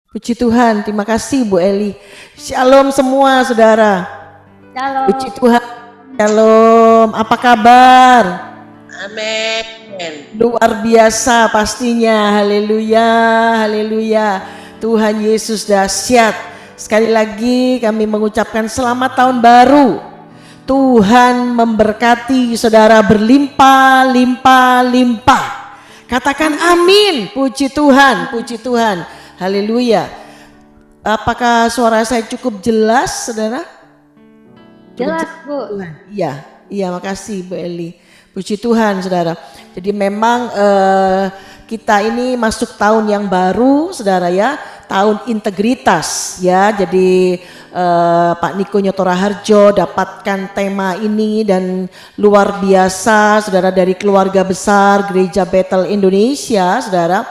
Puji Tuhan, terima kasih Bu Eli. Shalom semua saudara. Shalom. Puji Tuhan. Shalom, apa kabar? Amin. Luar biasa pastinya, haleluya, haleluya. Tuhan Yesus dahsyat. Sekali lagi kami mengucapkan selamat tahun baru. Tuhan memberkati saudara berlimpah, limpah, limpah. Katakan amin, puji Tuhan, haleluya. Apakah suara saya cukup jelas saudara? Jelas Bu. Tuhan. Iya, makasih Bu Eli. Puji Tuhan saudara. Jadi memang kita ini masuk tahun yang baru saudara ya. Tahun integritas ya. Jadi Pak Niko Nyotora Harjo dapatkan tema ini dan luar biasa saudara, dari keluarga besar Gereja Bethel Indonesia saudara.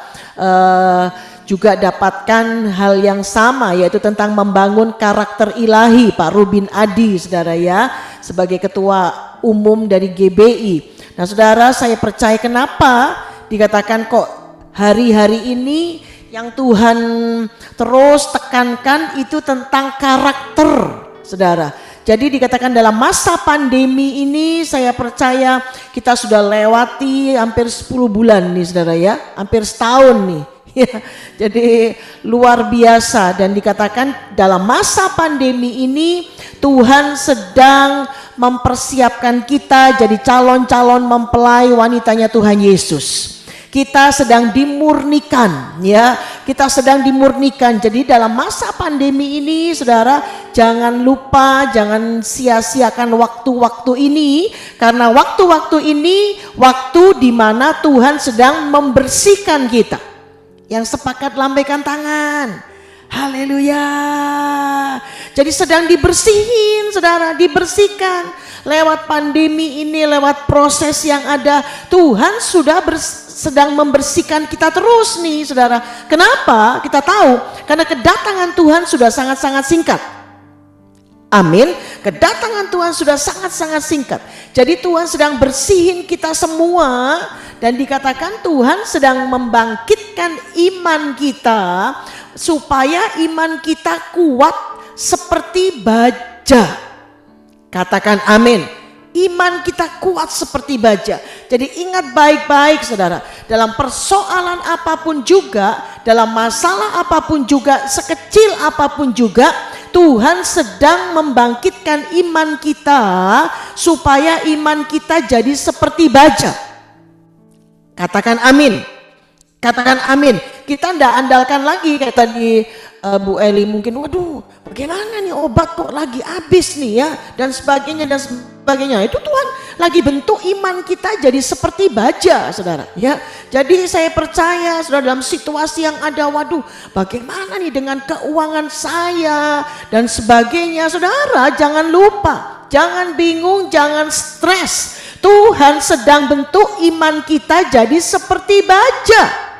Juga dapatkan hal yang sama, yaitu tentang membangun karakter ilahi. Pak Rubin Adi saudara ya, sebagai ketua umum dari GBI. Nah saudara, saya percaya kenapa dikatakan kok hari-hari ini yang Tuhan terus tekankan itu tentang karakter saudara. Jadi dikatakan dalam masa pandemi ini saya percaya kita sudah lewati hampir 10 bulan nih saudara ya, hampir setahun nih. Ya, jadi luar biasa, dan dikatakan dalam masa pandemi ini Tuhan sedang mempersiapkan kita jadi calon-calon mempelai wanitanya Tuhan Yesus. Kita sedang dimurnikan ya, kita sedang dimurnikan. Jadi dalam masa pandemi ini saudara, jangan lupa, jangan sia-siakan waktu-waktu ini, karena waktu-waktu ini waktu di mana Tuhan sedang membersihkan kita. Yang sepakat lambaikan tangan. Haleluya. Jadi sedang dibersihin saudara, dibersihkan. Lewat pandemi ini, lewat proses yang ada, Tuhan sudah sedang membersihkan kita terus nih saudara. Kenapa? Kita tahu karena kedatangan Tuhan sudah sangat-sangat singkat. Amin. Kedatangan Tuhan sudah sangat-sangat singkat. Jadi Tuhan sedang bersihin kita semua, dan dikatakan Tuhan sedang membangkitkan iman kita supaya iman kita kuat seperti baja. Katakan amin. Iman kita kuat seperti baja. Jadi ingat baik-baik saudara, dalam persoalan apapun juga, dalam masalah apapun juga, sekecil apapun juga, Tuhan sedang membangkitkan iman kita supaya iman kita jadi seperti baja. Katakan amin. Katakan amin. Kita tidak andalkan lagi kayak tadi Bu Eli mungkin, waduh bagaimana nih obat kok lagi habis nih ya, dan sebagainya dan sebagainya. Itu Tuhan lagi bentuk iman kita jadi seperti baja saudara ya. Jadi saya percaya saudara, dalam situasi yang ada, waduh bagaimana nih dengan keuangan saya dan sebagainya, saudara jangan lupa, jangan bingung, jangan stres. Tuhan sedang bentuk iman kita jadi seperti baja.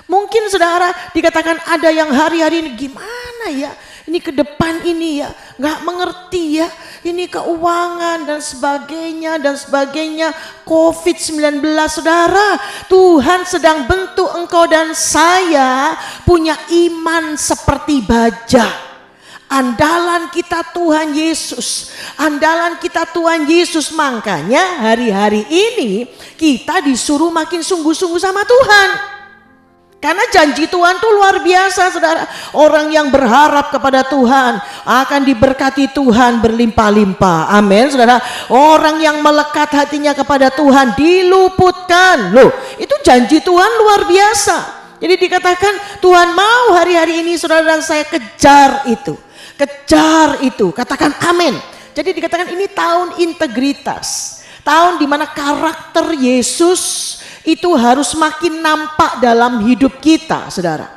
Mungkin saudara dikatakan ada yang hari-hari ini gimana ya, ini ke depan ini ya nggak mengerti ya, ini keuangan dan sebagainya COVID-19. Saudara, Tuhan sedang bentuk engkau dan saya punya iman seperti baja. Andalan kita Tuhan Yesus, andalan kita Tuhan Yesus. Makanya hari-hari ini kita disuruh makin sungguh-sungguh sama Tuhan. Karena janji Tuhan itu luar biasa saudara. Orang yang berharap kepada Tuhan akan diberkati Tuhan berlimpah-limpah. Amin saudara. Orang yang melekat hatinya kepada Tuhan diluputkan. Loh, itu janji Tuhan luar biasa. Jadi dikatakan Tuhan mau hari-hari ini saudara dan saya kejar itu. Kejar itu. Katakan amin. Jadi dikatakan ini tahun integritas. Tahun dimana karakter Yesus itu harus makin nampak dalam hidup kita saudara.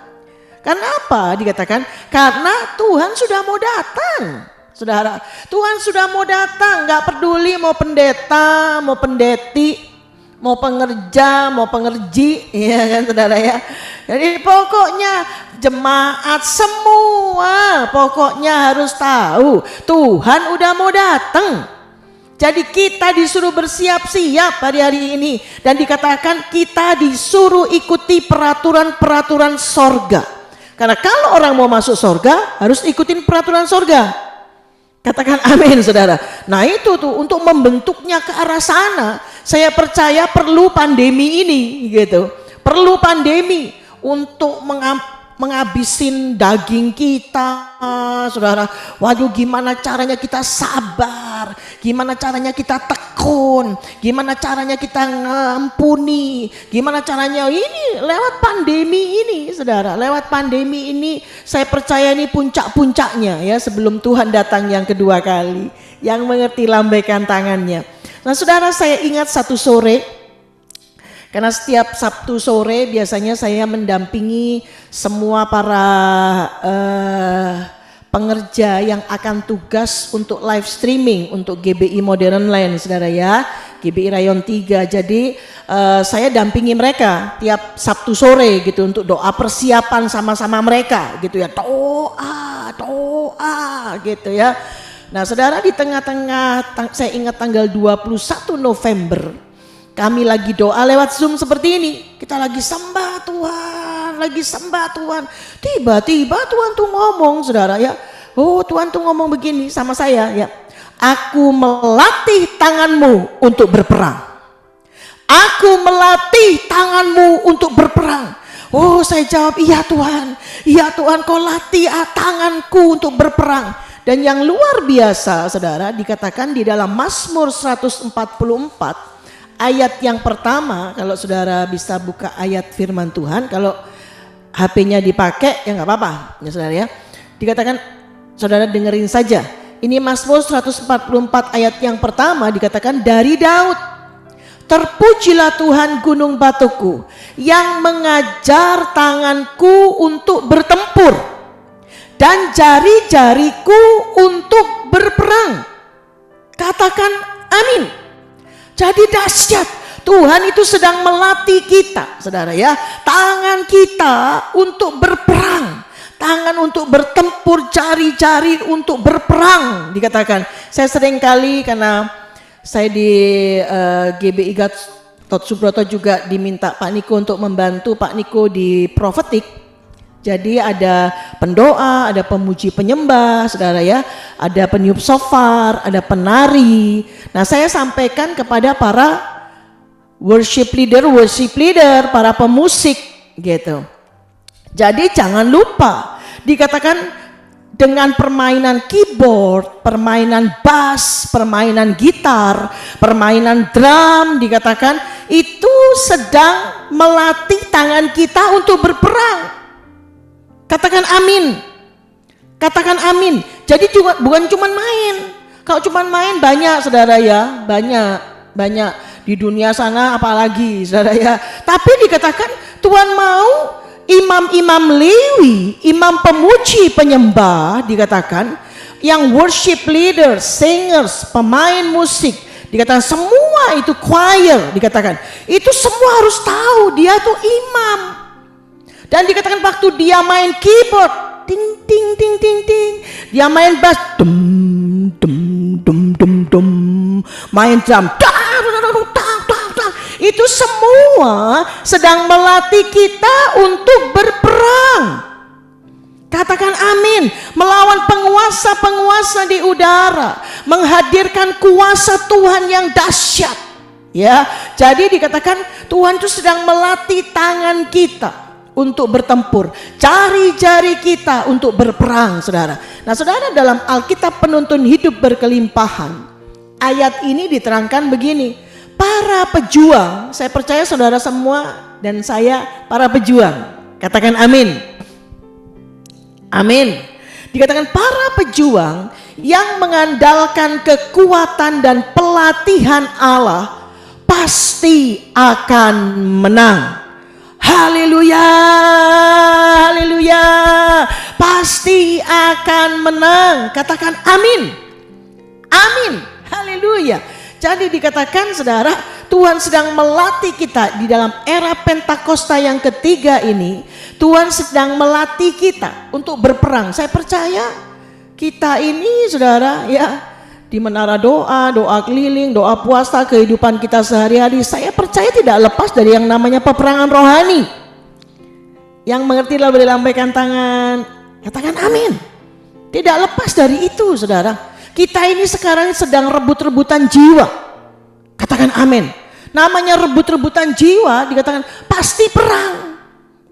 Karena apa dikatakan? Karena Tuhan sudah mau datang saudara. Tuhan sudah mau datang, gak peduli mau pendeta, mau pendeti, mau pengerja, mau pengerji, ya kan saudara ya. Jadi pokoknya jemaat semua pokoknya harus tahu Tuhan udah mau datang. Jadi kita disuruh bersiap-siap hari-hari ini. Dan dikatakan kita disuruh ikuti peraturan-peraturan sorga. Karena kalau orang mau masuk sorga harus ikutin peraturan sorga. Katakan amin saudara. Nah itu tuh untuk membentuknya ke arah sana. Saya percaya perlu pandemi ini gitu. Perlu pandemi untuk menghabisin daging kita, saudara. Waduh, gimana caranya kita sabar, gimana caranya kita tekun, gimana caranya kita ngampuni, gimana caranya ini lewat pandemi ini, saudara. Lewat pandemi ini saya percaya ini puncak-puncaknya ya sebelum Tuhan datang yang kedua kali. Yang mengerti lambaikan tangannya. Nah saudara, saya ingat satu sore, karena setiap Sabtu sore biasanya saya mendampingi semua para pengerja yang akan tugas untuk live streaming untuk GBI Modern Land, saudara ya, GBI Rayon 3. Jadi saya dampingi mereka tiap Sabtu sore gitu untuk doa persiapan sama-sama mereka gitu ya, doa gitu ya. Nah saudara, di tengah-tengah saya ingat tanggal 21 November kami lagi doa lewat Zoom seperti ini. Kita lagi sembah Tuhan, Tiba-tiba Tuhan tuh ngomong, saudara ya. Oh, Tuhan tuh ngomong begini sama saya ya. Aku melatih tanganmu untuk berperang. Aku melatih tanganmu untuk berperang. Oh, saya jawab, iya Tuhan, kau latih tanganku untuk berperang. Dan yang luar biasa, saudara, dikatakan di dalam Mazmur 144 ayat yang pertama. Kalau saudara bisa buka ayat firman Tuhan, kalau HP-nya dipakai ya nggak apa-apa ya saudara ya. Dikatakan, saudara dengerin saja. Ini Mazmur 144 ayat yang pertama, dikatakan dari Daud. Terpujilah Tuhan gunung batuku yang mengajar tanganku untuk bertempur dan jari-jariku untuk berperang. Katakan amin. Jadi dahsyat, Tuhan itu sedang melatih kita, saudara ya. Tangan kita untuk berperang, tangan untuk bertempur, jari-jari untuk berperang. Dikatakan, saya sering kali karena saya di GBI Gatot Subroto juga diminta Pak Niko untuk membantu Pak Niko di prophetic. Jadi ada pendoa, ada pemuji penyembah, saudara ya, ada peniup shofar, ada penari. Nah saya sampaikan kepada para worship leader, para pemusik gitu. Jadi jangan lupa, dikatakan dengan permainan keyboard, permainan bass, permainan gitar, permainan drum, dikatakan itu sedang melatih tangan kita untuk berperang. Katakan amin. Katakan amin. Jadi juga bukan cuma main. Kalau cuma main banyak saudara ya, banyak di dunia sana apalagi saudara ya. Tapi dikatakan Tuhan mau imam-imam Lewi, imam pemuji penyembah, dikatakan yang worship leaders, singers, pemain musik, dikatakan semua itu choir, dikatakan itu semua harus tahu dia tuh imam. Dan dikatakan waktu dia main keyboard, ting ting ting ting ting, dia main bass, dum dum dum dum dum, main drum, itu semua sedang melatih kita untuk berperang. Katakan amin. Melawan penguasa-penguasa di udara, menghadirkan kuasa Tuhan yang dahsyat. Ya, jadi dikatakan Tuhan itu sedang melatih tangan kita untuk bertempur, jari-jari kita untuk berperang, saudara. Nah, saudara, dalam Alkitab Penuntun Hidup Berkelimpahan, ayat ini diterangkan begini, para pejuang, saya percaya saudara semua dan saya para pejuang, katakan amin. Amin. Dikatakan para pejuang yang mengandalkan kekuatan dan pelatihan Allah pasti akan menang. Haleluya, haleluya, pasti akan menang. Katakan amin, amin, haleluya. Jadi dikatakan saudara, Tuhan sedang melatih kita di dalam era Pentakosta yang ketiga ini. Tuhan sedang melatih kita untuk berperang. Saya percaya kita ini saudara ya, di menara doa, doa keliling, doa puasa, kehidupan kita sehari-hari, saya percaya tidak lepas dari yang namanya peperangan rohani. Yang mengerti boleh lambaikan tangan, katakan amin. Tidak lepas dari itu, saudara. Kita ini sekarang sedang rebut-rebutan jiwa, katakan amin. Namanya rebut-rebutan jiwa, dikatakan pasti perang,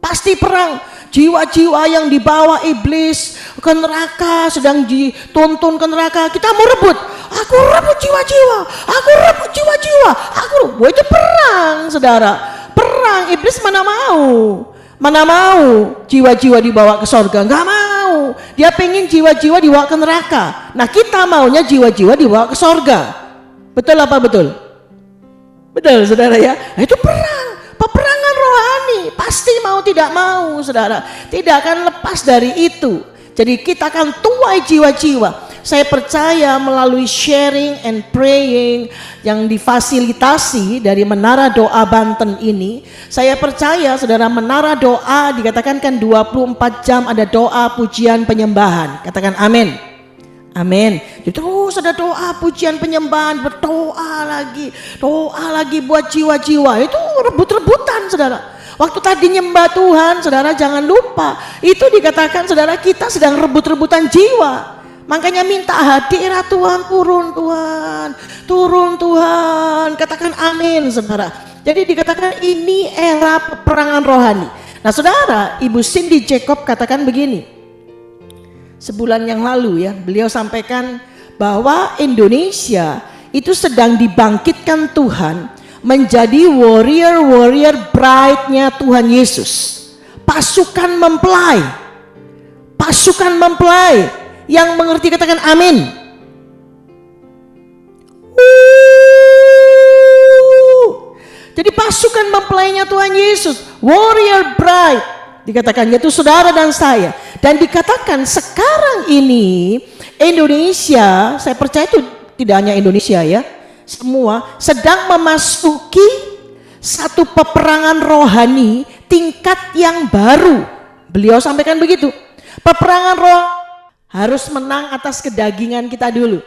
pasti perang. Jiwa-jiwa yang dibawa iblis ke neraka, sedang dituntun ke neraka, kita mau rebut. Aku rebut jiwa-jiwa, aku rebut jiwa-jiwa, wah itu perang, saudara. Perang, iblis mana mau jiwa-jiwa dibawa ke sorga, nggak mau. Dia pengen jiwa-jiwa dibawa ke neraka. Nah kita maunya jiwa-jiwa dibawa ke sorga. Betul apa betul? Betul, saudara ya. Nah, itu perang, peperangan rohani. Pasti mau tidak mau, saudara. Tidak akan lepas dari itu. Jadi kita akan tuai jiwa-jiwa. Saya percaya melalui sharing and praying yang difasilitasi dari Menara Doa Banten ini, saya percaya saudara, Menara Doa dikatakan kan 24 jam ada doa, pujian, penyembahan. Katakan amin. Amin. Jadi terus ada doa, pujian, penyembahan, berdoa lagi buat jiwa-jiwa. Itu rebut-rebutan, saudara. Waktu tadi nyembah Tuhan, saudara jangan lupa, itu dikatakan saudara kita sedang rebut-rebutan jiwa. Makanya minta hadirat Tuhan, turun Tuhan. Katakan amin, saudara. Jadi dikatakan ini era peperangan rohani. Nah saudara, Ibu Cindy Jacob katakan begini. Sebulan yang lalu ya, beliau sampaikan bahwa Indonesia itu sedang dibangkitkan Tuhan menjadi warrior bride-nya Tuhan Yesus. Pasukan mempelai yang mengerti katakan amin. Jadi pasukan mempelainya Tuhan Yesus, warrior bride dikatakan, yaitu saudara dan saya. Dan dikatakan sekarang ini Indonesia, saya percaya itu tidak hanya Indonesia ya, semua sedang memasuki satu peperangan rohani tingkat yang baru. Beliau sampaikan begitu. Peperangan roh harus menang atas kedagingan kita dulu.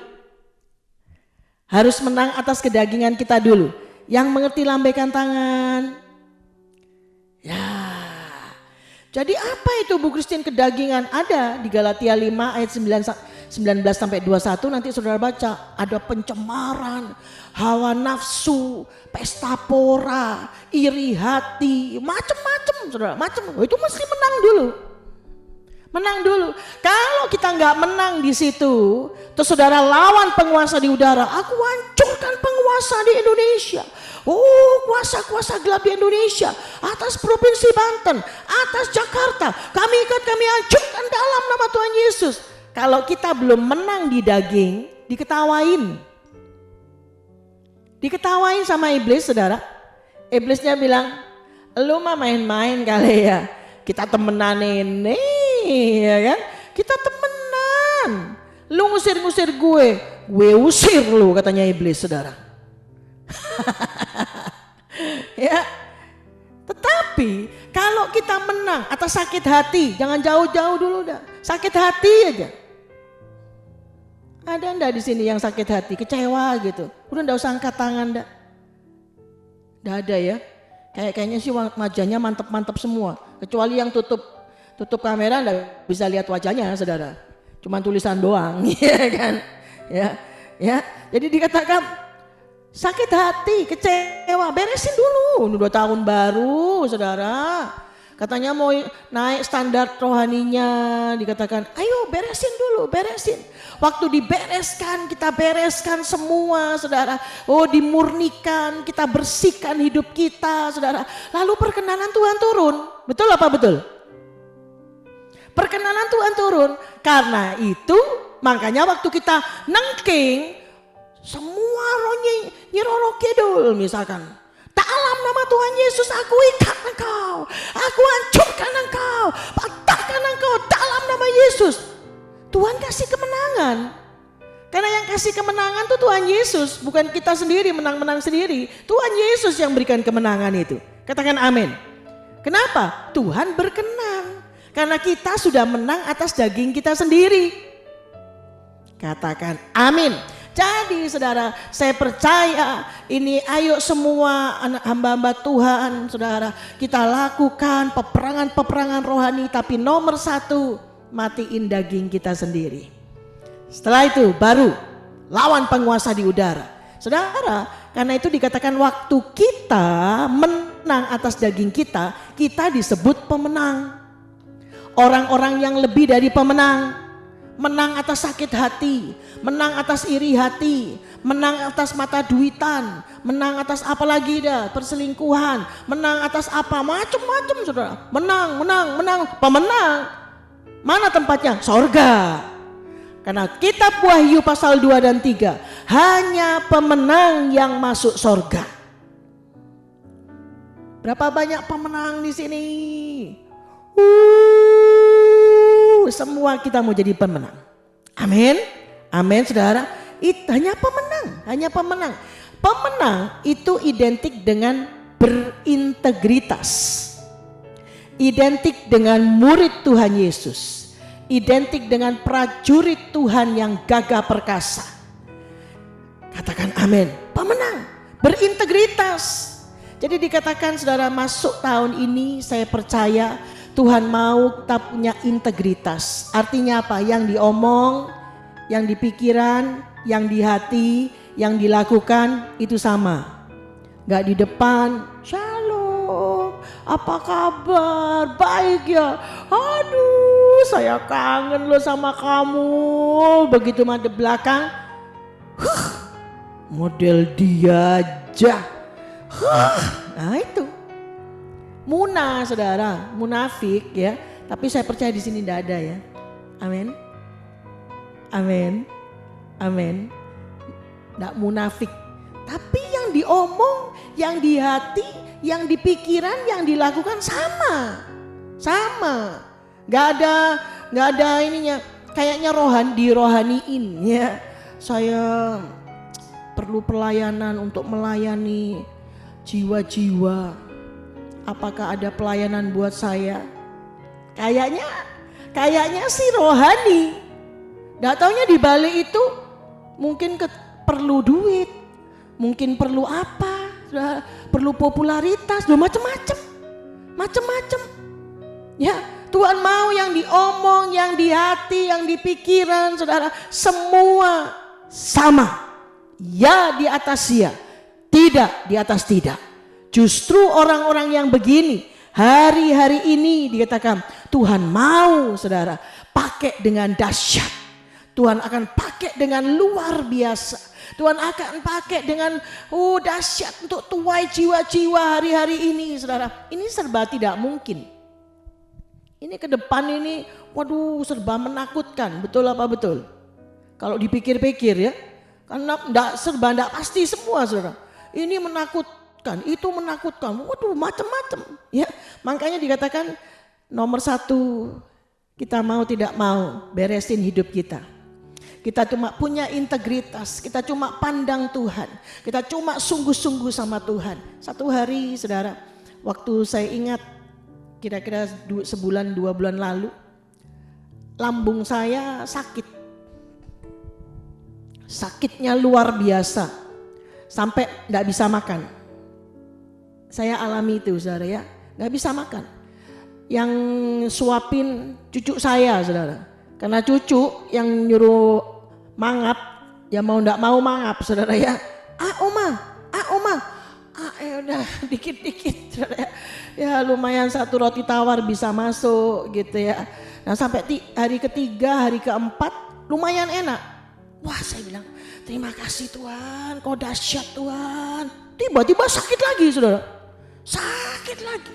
Harus menang atas kedagingan kita dulu. Yang mengerti lambaikan tangan. Ya. Jadi apa itu Bu Christine kedagingan? Ada di Galatia 5 ayat 19 sampai 21, nanti saudara baca. Ada pencemaran, hawa nafsu, pesta pora, iri hati, macam-macam saudara, itu mesti menang dulu. Kalau kita nggak menang di situ, terus saudara lawan penguasa di udara, aku hancurkan penguasa di Indonesia. Kuasa-kuasa gelap di Indonesia, atas Provinsi Banten, atas Jakarta, kami hancurkan dalam nama Tuhan Yesus. Kalau kita belum menang di daging, diketawain sama iblis, saudara. Iblisnya bilang, lu mah main-main kali ya, kita temenan ini, ya kan? Kita temenan, lu ngusir-ngusir gue usir lu, katanya iblis, saudara. Ya, tetapi kalau kita menang atas sakit hati, jangan jauh-jauh dulu dah. Sakit hati aja. Ada enggak di sini yang sakit hati, kecewa gitu? Udah enggak usah angkat tangan dah. Enggak ada ya. Kayaknya sih wajahnya mantep-mantep semua. Kecuali yang tutup kamera enggak bisa lihat wajahnya, saudara. Cuman tulisan doang, ya kan? Ya. Jadi dikatakan sakit hati, kecewa, beresin dulu. 2 tahun baru, saudara. Katanya mau naik standar rohaninya, dikatakan, ayo beresin dulu. Waktu dibereskan, kita bereskan semua, saudara. Dimurnikan, kita bersihkan hidup kita, saudara. Lalu perkenanan Tuhan turun. Betul apa betul? Perkenanan Tuhan turun. Karena itu, makanya waktu kita nengking, semua rohnya nyiroro kidul misalkan. Dalam nama Tuhan Yesus aku ikat engkau, aku hancurkan engkau, patahkan engkau dalam nama Yesus. Tuhan kasih kemenangan. Karena yang kasih kemenangan itu Tuhan Yesus, bukan kita sendiri menang-menang sendiri. Tuhan Yesus yang berikan kemenangan itu. Katakan amin. Kenapa? Tuhan berkenan. Karena kita sudah menang atas daging kita sendiri. Katakan amin. Jadi saudara, saya percaya ini ayo semua anak hamba-hamba Tuhan, saudara, kita lakukan peperangan-peperangan rohani, tapi nomor satu, matiin daging kita sendiri. Setelah itu baru lawan penguasa di udara. Saudara, karena itu dikatakan waktu kita menang atas daging kita, kita disebut pemenang. Orang-orang yang lebih dari pemenang. Menang atas sakit hati, menang atas iri hati, menang atas mata duitan, menang atas apa lagi dah, perselingkuhan, menang atas apa, macam-macam saudara. Menang, pemenang. Mana tempatnya? Sorga. Karena kitab Wahyu pasal 2 dan 3, hanya pemenang yang masuk sorga. Berapa banyak pemenang di sini? Semua kita mau jadi pemenang. Amin. Amin saudara. Hanya pemenang. Pemenang itu identik dengan berintegritas. Identik dengan murid Tuhan Yesus. Identik dengan prajurit Tuhan yang gagah perkasa. Katakan amin. Pemenang, berintegritas. Jadi dikatakan saudara, masuk tahun ini saya percaya Tuhan mau kita punya integritas. Artinya apa? Yang diomong, yang dipikiran, yang di hati, yang dilakukan itu sama. Gak di depan, shalom, apa kabar? Baik ya. Aduh, saya kangen loh sama kamu. Begitu di belakang, model dia aja. Nah itu. Muna saudara, munafik ya. Tapi saya percaya di sini tidak ada ya. Amin. Amin. Amin. Tidak munafik. Tapi yang diomong, yang di hati, yang di pikiran, yang dilakukan sama. Sama. Gak ada ininya. Kayaknya dirohaniin ya. Saya perlu pelayanan untuk melayani jiwa-jiwa. Apakah ada pelayanan buat saya? Kayaknya sih rohani. Nggak taunya di balik itu mungkin perlu duit, mungkin perlu apa, perlu popularitas, macam-macam. Ya, Tuhan mau yang diomong, yang di hati, yang di pikiran, saudara, semua sama. Ya di atas ya, tidak di atas tidak. Justru orang-orang yang begini hari-hari ini dikatakan Tuhan mau saudara pakai dengan dahsyat. Tuhan akan pakai dengan luar biasa. Tuhan akan pakai dengan dahsyat untuk tuai jiwa-jiwa hari-hari ini saudara. Ini serba tidak mungkin. Ini ke depan ini waduh serba menakutkan. Betul apa betul? Kalau dipikir-pikir ya. Karena enggak pasti semua saudara. Ini menakutkan. Itu menakutkan, waduh macam-macam ya. Makanya dikatakan nomor satu, kita mau tidak mau beresin hidup kita. Kita cuma punya integritas, kita cuma pandang Tuhan, kita cuma sungguh-sungguh sama Tuhan. Satu hari saudara, waktu saya ingat kira-kira sebulan 2 bulan lalu, lambung saya sakit. Sakitnya luar biasa, sampai gak bisa makan. Saya alami itu saudara ya, gak bisa makan. Yang suapin cucu saya saudara. Karena cucu yang nyuruh mangap, ya mau gak mau mangap saudara ya. Oma. Udah dikit-dikit saudara ya. Ya lumayan satu roti tawar bisa masuk gitu ya. Nah sampai hari ketiga, hari keempat lumayan enak. Wah saya bilang terima kasih Tuhan, kau dahsyat Tuhan. Tiba-tiba sakit lagi saudara. Sakit lagi.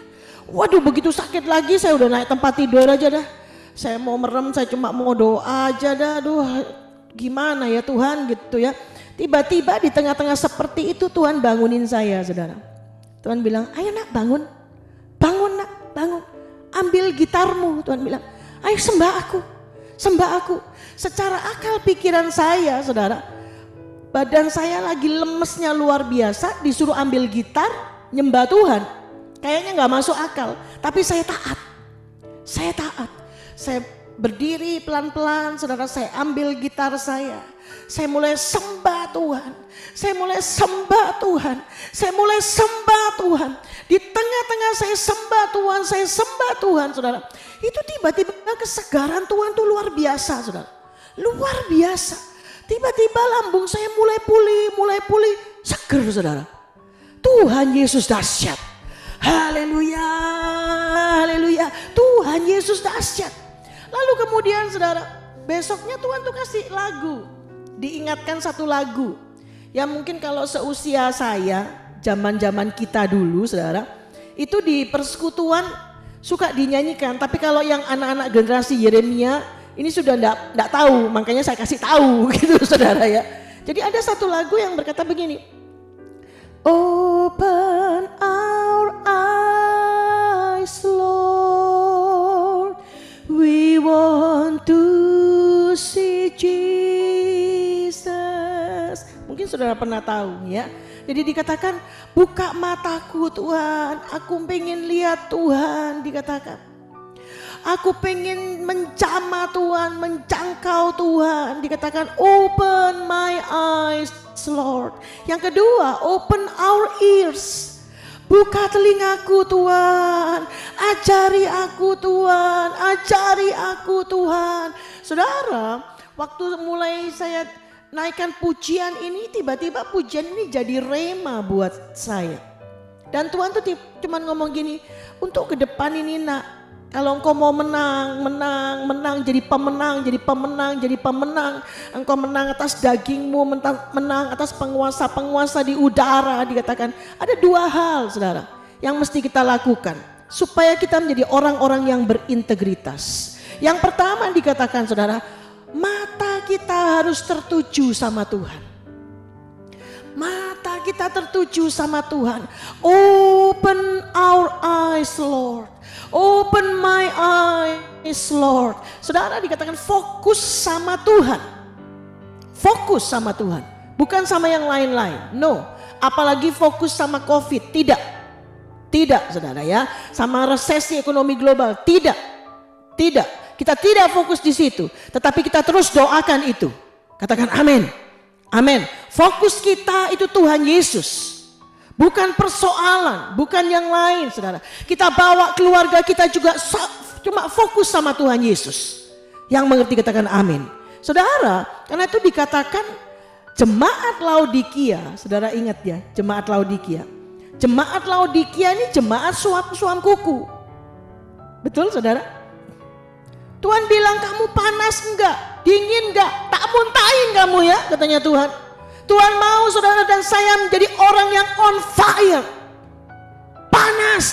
Waduh begitu sakit lagi saya udah naik tempat tidur aja dah. Saya mau merem, saya cuma mau doa aja dah. Aduh gimana ya Tuhan gitu ya. Tiba-tiba di tengah-tengah seperti itu Tuhan bangunin saya saudara. Tuhan bilang ayo nak bangun. Bangun nak, bangun. Ambil gitarmu Tuhan bilang. Ayo sembah aku. Secara akal pikiran saya saudara. Badan saya lagi lemesnya luar biasa. Disuruh ambil gitar. Nyembah Tuhan kayaknya gak masuk akal, tapi saya taat. Saya berdiri pelan-pelan, saudara, saya ambil gitar saya mulai sembah Tuhan, saya mulai sembah Tuhan, saya mulai sembah Tuhan. Di tengah-tengah saya sembah Tuhan, saudara, itu tiba-tiba kesegaran Tuhan tuh luar biasa, saudara, luar biasa. Tiba-tiba lambung saya mulai pulih, seger, saudara. Tuhan Yesus dahsyat. Haleluya, haleluya. Tuhan Yesus dahsyat. Lalu kemudian, saudara, besoknya Tuhan tuh kasih lagu. Diingatkan satu lagu yang mungkin kalau seusia saya, zaman-zaman kita dulu, saudara, itu di persekutuan suka dinyanyikan. Tapi kalau yang anak-anak generasi Yeremia ini sudah enggak tahu, makanya saya kasih tahu gitu, saudara ya. Jadi ada satu lagu yang berkata begini. Open our eyes, Lord, we want to see Jesus. Mungkin saudara pernah tahu ya. Jadi dikatakan, buka mataku Tuhan, aku pengen lihat Tuhan, dikatakan. Aku pengen menjamah Tuhan, menjangkau Tuhan, dikatakan open my eyes Lord. Yang kedua, open our ears. Buka telingaku Tuhan, ajari aku Tuhan, ajari aku Tuhan. Saudara, waktu mulai saya naikkan pujian ini, tiba-tiba pujian ini jadi rema buat saya. Dan Tuhan tuh cuma ngomong gini, untuk ke depan ini nak, kalau engkau mau menang, jadi pemenang. Engkau menang atas dagingmu, menang atas penguasa-penguasa di udara, dikatakan. Ada dua hal, saudara, yang mesti kita lakukan supaya kita menjadi orang-orang yang berintegritas. Yang pertama dikatakan, saudara, mata kita harus tertuju sama Tuhan. Mata kita tertuju sama Tuhan. Open our eyes, Lord. Open my eyes, Lord. Saudara, dikatakan fokus sama Tuhan. Fokus sama Tuhan. Bukan sama yang lain-lain. No. Apalagi fokus sama COVID. Tidak. Tidak, saudara ya. Sama resesi ekonomi global. Tidak. Tidak. Kita tidak fokus di situ. Tetapi kita terus doakan itu. Katakan amin. Amin. Fokus kita itu Tuhan Yesus. Bukan persoalan, bukan yang lain, saudara. Kita bawa keluarga kita juga cuma fokus sama Tuhan Yesus. Yang mengerti katakan amin. Saudara, karena itu dikatakan jemaat Laodikia, saudara ingat ya, jemaat Laodikia. Jemaat Laodikia ini jemaat suam kuku. Betul, saudara? Tuhan bilang, kamu panas enggak? Dingin enggak? Tak muntahin kamu ya, katanya Tuhan. Tuhan mau saudara dan saya menjadi orang yang on fire. Panas.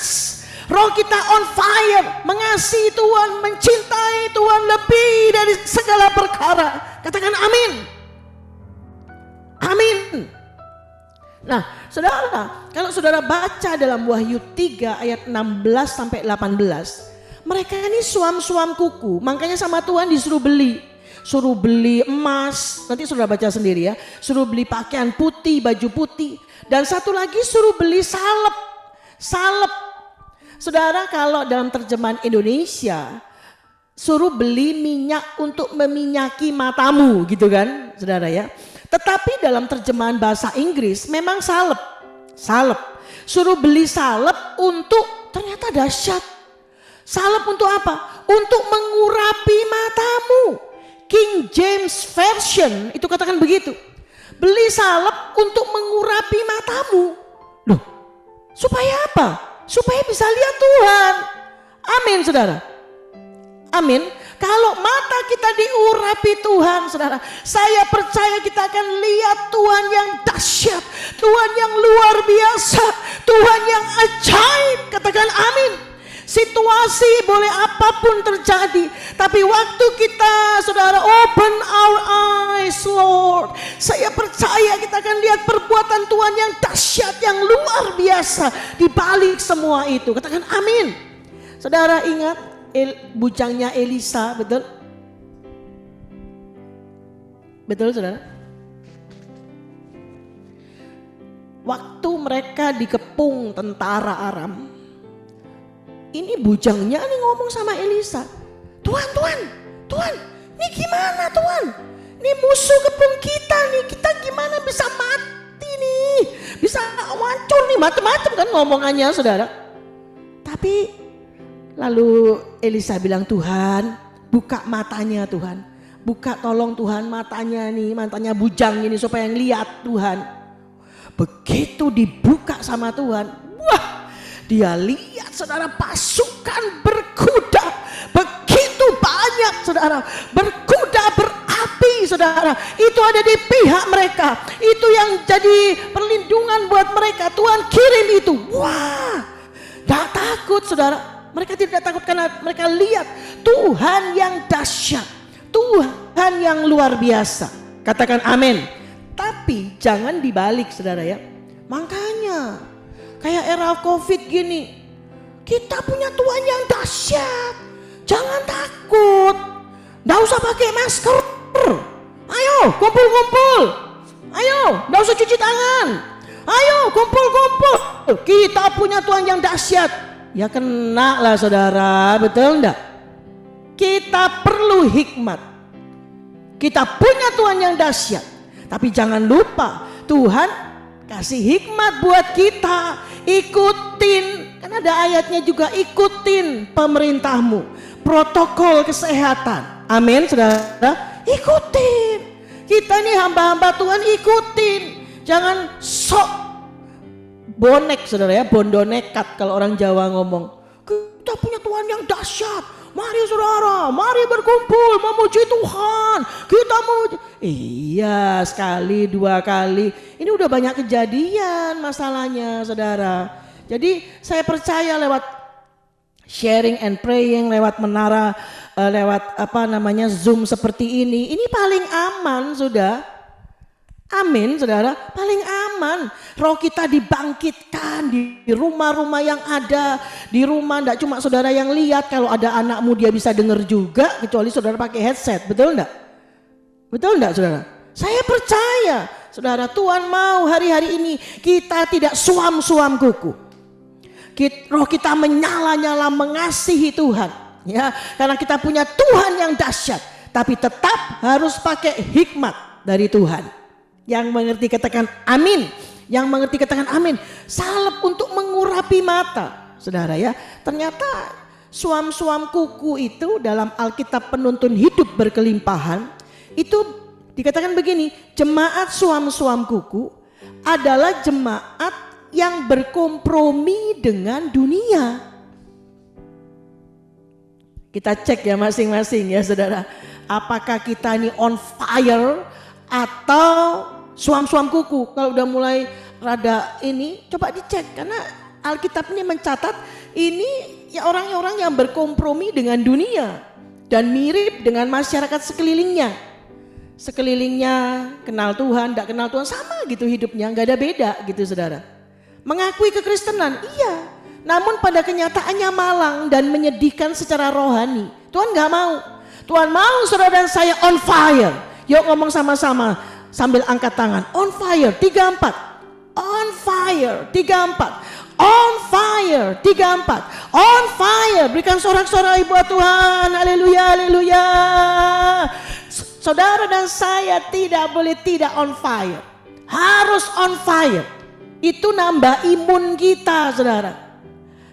Roh kita on fire. Mengasihi Tuhan, mencintai Tuhan lebih dari segala perkara. Katakan amin. Amin. Nah, saudara, kalau saudara baca dalam Wahyu 3 ayat 16 sampai 18, mereka ini suam-suam kuku, makanya sama Tuhan disuruh beli. Suruh beli emas, nanti saudara baca sendiri ya. Suruh beli pakaian putih, baju putih. Dan satu lagi suruh beli salep. Salep. Saudara, kalau dalam terjemahan Indonesia, suruh beli minyak untuk meminyaki matamu gitu kan, saudara ya. Tetapi dalam terjemahan bahasa Inggris memang salep. Salep. Suruh beli salep untuk, ternyata dahsyat. Salep untuk apa? Untuk mengurapi matamu. King James Version itu katakan begitu. Beli salep untuk mengurapi matamu. Loh, supaya apa? Supaya bisa lihat Tuhan. Amin, saudara. Amin. Kalau mata kita diurapi Tuhan, saudara, saya percaya kita akan lihat Tuhan yang dahsyat, Tuhan yang luar biasa, Tuhan yang ajaib. Katakan amin. Situasi boleh apapun terjadi, tapi waktu kita, saudara, open our eyes, Lord, saya percaya kita akan lihat perbuatan Tuhan yang dahsyat, yang luar biasa di balik semua itu. Katakan amin. Saudara ingat bujangnya Elisa, betul? Betul, saudara? Waktu mereka dikepung tentara Aram, ini bujangnya nih ngomong sama Elisa, Tuhan, Tuhan, ini gimana Tuhan? Ini musuh kebun kita nih, kita gimana bisa mati nih? Bisa hancur nih, macam-macam kan ngomongannya saudara. Tapi lalu Elisa bilang, Tuhan buka matanya Tuhan. Buka tolong Tuhan matanya nih, matanya bujang ini supaya ngeliat Tuhan. Begitu dibuka sama Tuhan, wah dia lihat saudara pasukan berkuda. Begitu banyak saudara, berkuda berapi saudara. Itu ada di pihak mereka. Itu yang jadi perlindungan buat mereka. Tuhan kirim itu. Wah, gak takut saudara. Mereka tidak takut karena mereka lihat Tuhan yang dahsyat, Tuhan yang luar biasa. Katakan amin. Tapi jangan dibalik saudara ya. Makanya kayak era COVID gini, kita punya Tuhan yang dahsyat. Jangan takut. Gak usah pakai masker. Ayo kumpul-kumpul. Ayo gak usah cuci tangan. Ayo kumpul-kumpul. Kita punya Tuhan yang dahsyat. Ya kena lah saudara, betul enggak? Kita perlu hikmat. Kita punya Tuhan yang dahsyat. Tapi jangan lupa Tuhan kasih hikmat buat kita. Ikutin, kan ada ayatnya juga, ikutin pemerintahmu, protokol kesehatan. Amin saudara, ikutin. Kita ini hamba-hamba Tuhan, ikutin. Jangan sok bonek saudara ya, bondo nekat kalau orang Jawa ngomong. Kita punya Tuhan yang dahsyat. Mari saudara, mari berkumpul memuji Tuhan. Kita memuji. Iya, sekali, dua kali. Ini udah banyak kejadian masalahnya saudara. Jadi saya percaya lewat sharing and praying, lewat menara, lewat Zoom seperti ini paling aman sudah. Amin saudara, paling aman. Roh kita dibangkitkan di rumah-rumah yang ada. Di rumah enggak cuma saudara yang lihat, kalau ada anakmu dia bisa dengar juga, kecuali saudara pakai headset, betul enggak? Betul enggak saudara? Saya percaya saudara, Tuhan mau hari-hari ini kita tidak suam-suam kuku. Roh kita menyala-nyala mengasihi Tuhan. Ya, karena kita punya Tuhan yang dahsyat. Tapi tetap harus pakai hikmat dari Tuhan. Yang mengerti katakan amin. Yang mengerti katakan amin. Salep untuk mengurapi mata. Saudara ya, ternyata suam-suam kuku itu dalam Alkitab Penuntun Hidup Berkelimpahan itu dikatakan begini, jemaat suam-suam kuku adalah jemaat yang berkompromi dengan dunia. Kita cek ya masing-masing ya saudara. Apakah kita ini on fire atau suam-suam kuku? Kalau udah mulai rada ini, coba dicek. Karena Alkitab ini mencatat ini ya orang-orang yang berkompromi dengan dunia dan mirip dengan masyarakat sekelilingnya. Sekelilingnya kenal Tuhan, tidak kenal Tuhan, sama gitu hidupnya, nggak ada beda gitu saudara. Mengakui kekristenan, iya, namun pada kenyataannya malang dan menyedihkan secara rohani. Tuhan nggak mau. Tuhan mau saudara dan saya on fire. Yuk ngomong sama-sama sambil angkat tangan. On fire, 3-4. On fire, 3-4. On fire, 3-4. On fire. Berikan sorak-sorai buat Tuhan. Haleluya, haleluya. Saudara dan saya tidak boleh tidak on fire. Harus on fire. Itu nambah imun kita saudara.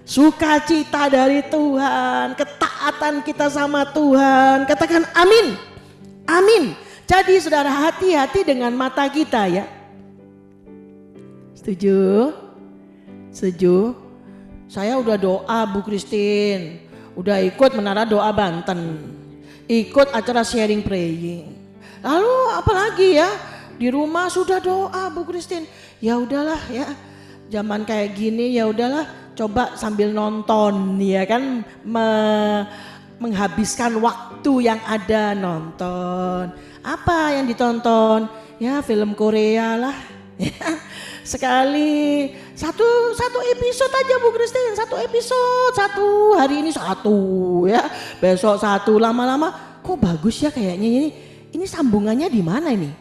Sukacita dari Tuhan. Ketaatan kita sama Tuhan. Katakan amin. Amin. Jadi saudara, hati-hati dengan mata kita ya. Setuju? Setuju? Saya udah doa Bu Christine. Udah ikut menara doa Banten. Ikut acara sharing praying. Lalu apalagi ya? Di rumah sudah doa Bu Christine. Ya udahlah ya. Zaman kayak gini ya udahlah, coba sambil nonton ya kan, menghabiskan waktu yang ada nonton. Apa yang ditonton? Ya film Korea lah. Sekali satu episode aja Bu Christine, satu episode, satu hari ini satu ya, besok satu, lama-lama kok bagus ya kayaknya ini sambungannya di mana ini?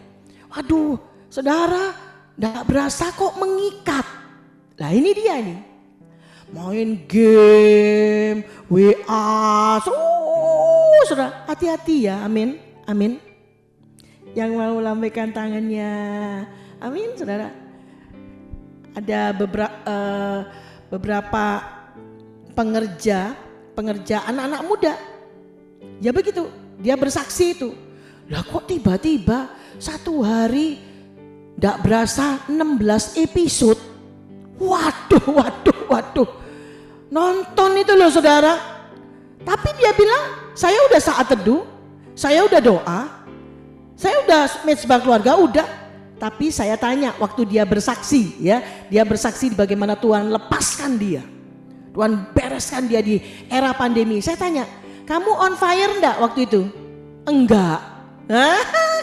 Waduh, saudara, nggak berasa kok mengikat. Lah ini dia nih, main game, WA, Saudara, hati-hati ya, amin, amin. Yang mau lambaikan tangannya, amin, saudara. Ada beberapa pengerja anak-anak muda. Ya begitu, dia bersaksi itu. Lah kok tiba-tiba satu hari gak berasa 16 episode. Waduh. Nonton itu loh saudara. Tapi dia bilang, saya udah saat teduh, saya udah doa, saya udah mezbah keluarga, udah. Tapi saya tanya waktu dia bersaksi ya, dia bersaksi bagaimana Tuhan lepaskan dia. Tuhan bereskan dia di era pandemi. Saya tanya, kamu on fire enggak waktu itu? Enggak.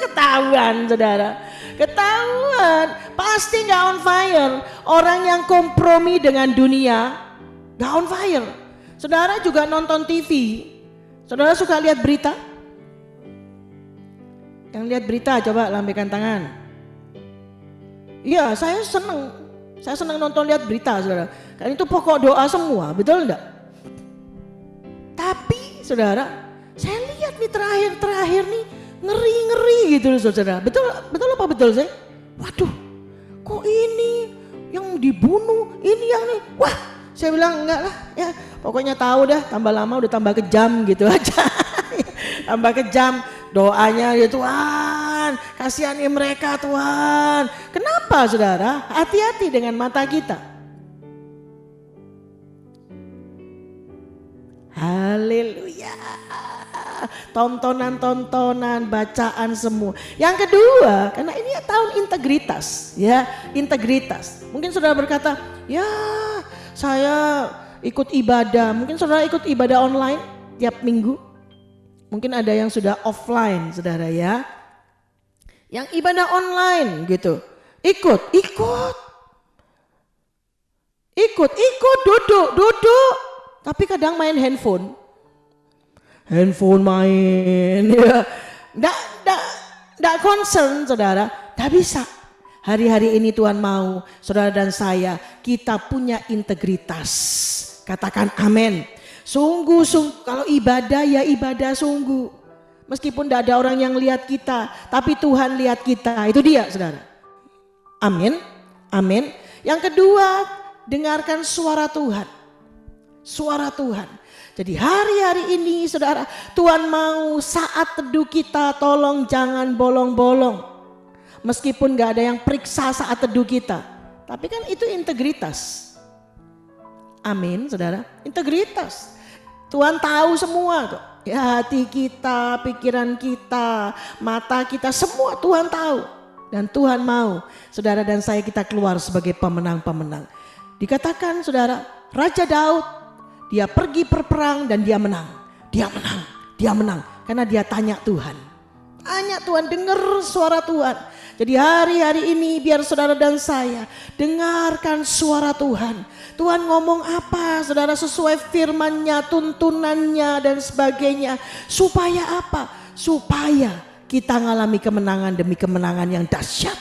Ketahuan saudara. Ketahuan. Pasti enggak on fire. Orang yang kompromi dengan dunia enggak on fire. Saudara juga nonton TV. Saudara suka lihat berita? Yang lihat berita coba lambaikan tangan. Iya, saya senang. Saya senang nonton lihat berita, saudara. Karena itu pokok doa semua, betul enggak? Tapi, saudara, saya lihat nih terakhir nih ngeri gitu loh, saudara. Betul apa betul saya? Waduh, kok ini yang dibunuh, ini yang nih. Wah, saya bilang enggak lah, ya pokoknya tahu dah. Tambah lama udah tambah kejam gitu aja. Tambah kejam. Doanya ya Tuhan, kasihani mereka Tuhan. Kenapa saudara? Hati-hati dengan mata kita. Haleluya. Tontonan, bacaan semua. Yang kedua, karena ini tahun integritas, ya, integritas. Mungkin saudara berkata, ya saya ikut ibadah. Mungkin saudara ikut ibadah online tiap minggu. Mungkin ada yang sudah offline, saudara ya. Yang ibadah online gitu. Ikut, duduk. Tapi kadang main handphone main ya. Nggak concern saudara. Nggak bisa. Hari-hari ini Tuhan mau saudara dan saya kita punya integritas. Katakan amin. Sungguh kalau ibadah ya ibadah sungguh. Meskipun tidak ada orang yang lihat kita, tapi Tuhan lihat kita. Itu dia saudara. Amin. Amin. Yang kedua, dengarkan suara Tuhan. Suara Tuhan. Jadi hari-hari ini saudara, Tuhan mau saat teduh kita tolong jangan bolong-bolong. Meskipun gak ada yang periksa saat teduh kita. Tapi kan itu integritas. Amin saudara. Integritas. Tuhan tahu semua kok. Ya, hati kita, pikiran kita, mata kita, semua Tuhan tahu. Dan Tuhan mau saudara dan saya kita keluar sebagai pemenang-pemenang. Dikatakan saudara, Raja Daud, dia pergi berperang dan dia menang. Dia menang. Karena dia tanya Tuhan. Tanya Tuhan, dengar suara Tuhan. Jadi hari-hari ini biar saudara dan saya dengarkan suara Tuhan. Tuhan ngomong apa saudara sesuai firman-Nya, tuntunannya dan sebagainya. Supaya apa? Supaya kita ngalami kemenangan demi kemenangan yang dahsyat.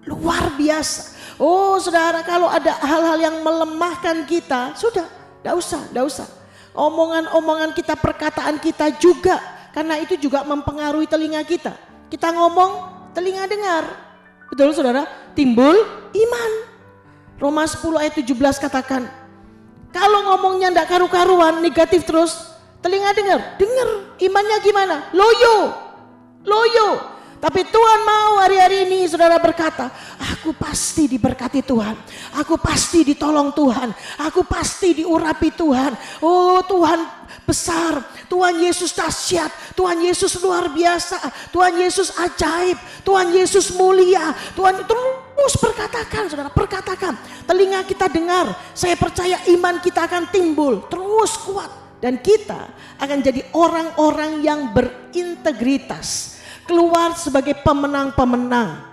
Luar biasa. Oh saudara, kalau ada hal-hal yang melemahkan kita, sudah, enggak usah. Omongan-omongan kita, perkataan kita juga. Karena itu juga mempengaruhi telinga kita. Kita ngomong, telinga dengar. Betul saudara? Timbul iman. Roma 10 ayat 17 katakan, kalau ngomongnya enggak karu-karuan, negatif terus, telinga dengar. Imannya gimana? Loyo. Tapi Tuhan mau hari-hari ini saudara berkata, aku pasti diberkati Tuhan. Aku pasti ditolong Tuhan. Aku pasti diurapi Tuhan. Oh Tuhan besar. Tuhan Yesus dahsyat. Tuhan Yesus luar biasa. Tuhan Yesus ajaib. Tuhan Yesus mulia. Tuhan terus perkatakan saudara. Perkatakan. Telinga kita dengar. Saya percaya iman kita akan timbul. Terus kuat. Dan kita akan jadi orang-orang yang berintegritas. Keluar sebagai pemenang-pemenang.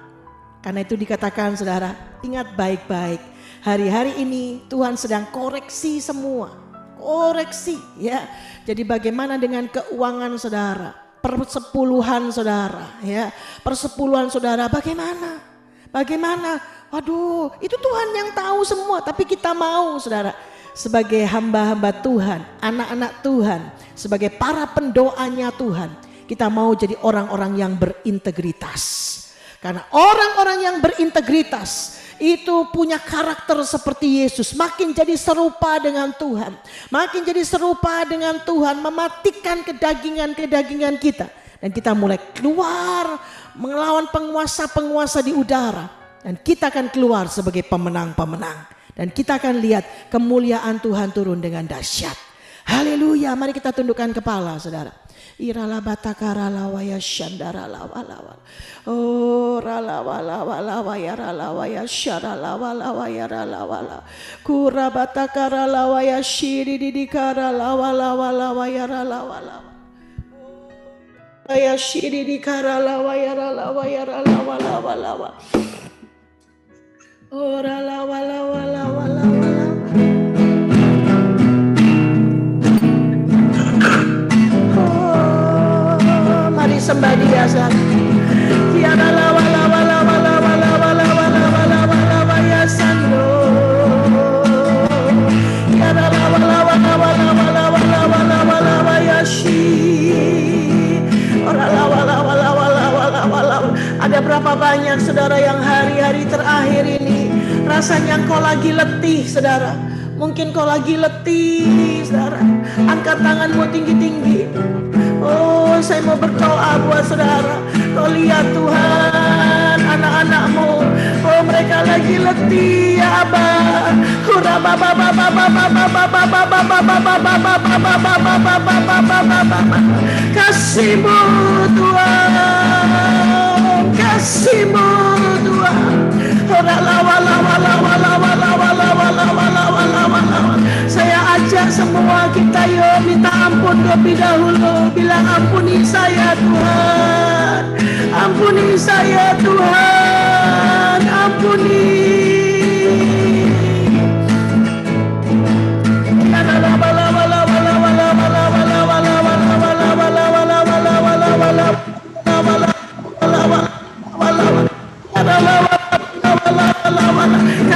Karena itu dikatakan saudara, ingat baik-baik. Hari-hari ini Tuhan sedang koreksi semua. Koreksi ya. Jadi bagaimana dengan keuangan saudara? Persepuluhan saudara ya. Persepuluhan saudara bagaimana? Waduh, itu Tuhan yang tahu semua. Tapi kita mau saudara. sebagai hamba-hamba Tuhan, anak-anak Tuhan, sebagai para pendoanya Tuhan, kita mau jadi orang-orang yang berintegritas. Karena orang-orang yang berintegritas itu punya karakter seperti Yesus, makin jadi serupa dengan Tuhan, makin jadi serupa dengan Tuhan, mematikan kedagingan-kedagingan kita, dan kita mulai keluar melawan penguasa-penguasa di udara, dan kita akan keluar sebagai pemenang-pemenang, dan kita akan lihat kemuliaan Tuhan turun dengan dahsyat. Haleluya, mari kita tundukkan kepala, saudara. Irala batakara lawaya shandara lawa. Oh ralawa ya ralawa ya syara lawa ya ralawa. Kura batakara lawaya shiri didikara lawa ya ralawa. Ya shiri dikara lawa ya ralawa. Oh ralawa. Sembah Dia sang. Tiada lawa ya sando. Tiada lawa ya shi. Ora lawa. Ada berapa banyak saudara yang hari-hari terakhir ini rasanya kau lagi letih, saudara. Mungkin kau lagi letih, saudara. Angkat tanganmu tinggi-tinggi. Oh, saya mau berdoa buat saudara. Kau lihat Tuhan, anak-anakmu, oh mereka lagi letih ya Abah. Kasih-Mu Tuhan, kasih-Mu Tuhan. Saya ajak semua kita yuk minta ampun lebih dahulu. Bilang ampuni saya Tuhan, ampuni saya Tuhan, ampuni.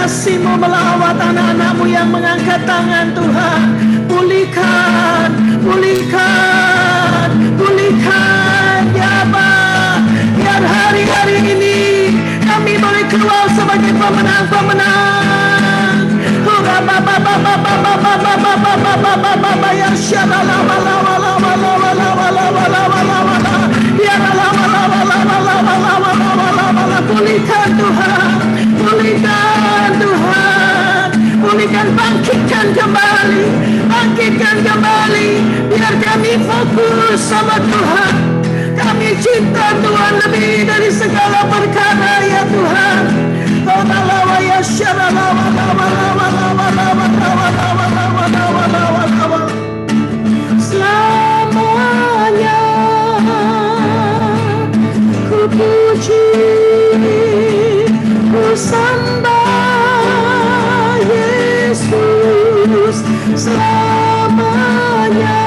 Kasih-Mu melawat anak-anak-Mu yang mengangkat tangan Tuhan. Pulihkan ya Bapa. Biar hari-hari ini kami boleh keluar sebagai pemenang-pemenang. Pulihkan Tuhan, pulihkan, bangkitkan kembali, biar kami fokus sama Tuhan. Kami cinta Tuhan lebih dari segala perkara ya Tuhan. Selamanya ku puji, ku sembah Yesus. Selamanya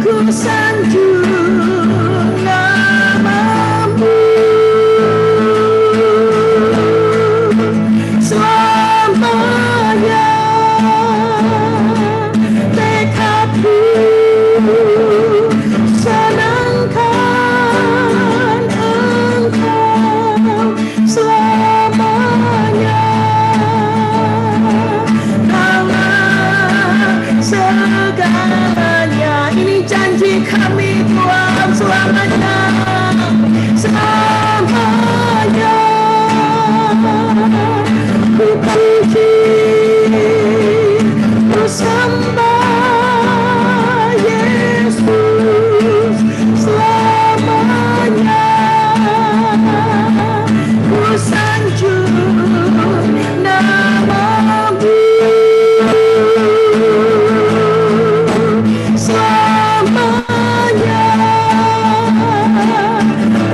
ku sanjung nama-Mu. Selamanya tekadku senangkan Engkau. Selamanya segalanya. Ini janji kami Tuhan, selamanya, selamanya ku puji, ku sembah Yesus. Selamanya ku sanjung nama-Mu. Selamanya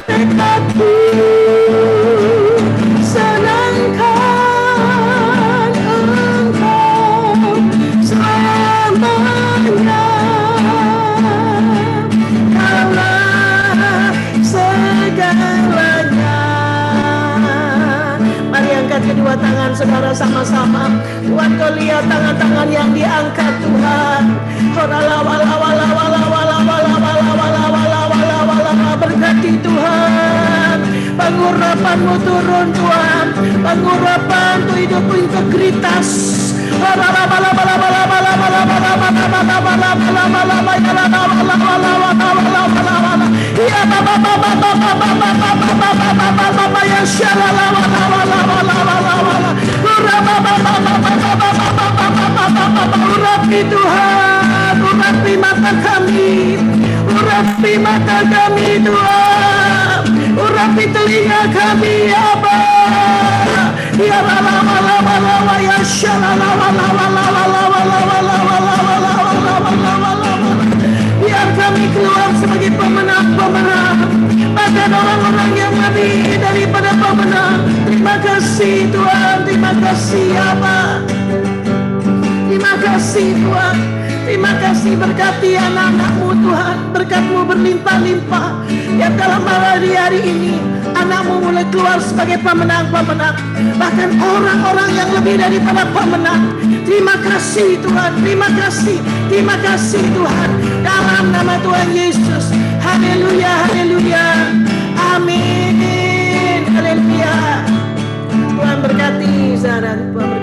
tekadku senangkan Engkau. Selamanya sama-sama. Tuhan, Kau lihat tangan-tangan yang diangkat Tuhan. Berkati Tuhan, pengurapan-Mu turun Tuhan, pengurapan untuk hidup integritas. Urapi Tuhan, urapi mata kami, urapi mata kami Tuhan, urapi telinga kami Aba. Ya la la la la la la la ya sha la la la la la la la la la la la la la. Biar kami keluar sebagai pemenang-pemenang, bahkan orang-orang yang lebih daripada pemenang. Terima kasih Tuhan, terima kasih Aba. Terima kasih Tuhan. Terima kasih, berkati anak-anak-Mu Tuhan. Berkat-Mu berlimpah-limpah. Ya dalam hari ini anak-Mu mulai keluar sebagai pemenang-pemenang, bahkan orang-orang yang lebih daripada pemenang. Terima kasih Tuhan, terima kasih Tuhan. Dalam nama Tuhan Yesus. Haleluya, haleluya. Amin. Haleluya. Tuhan berkati saudara.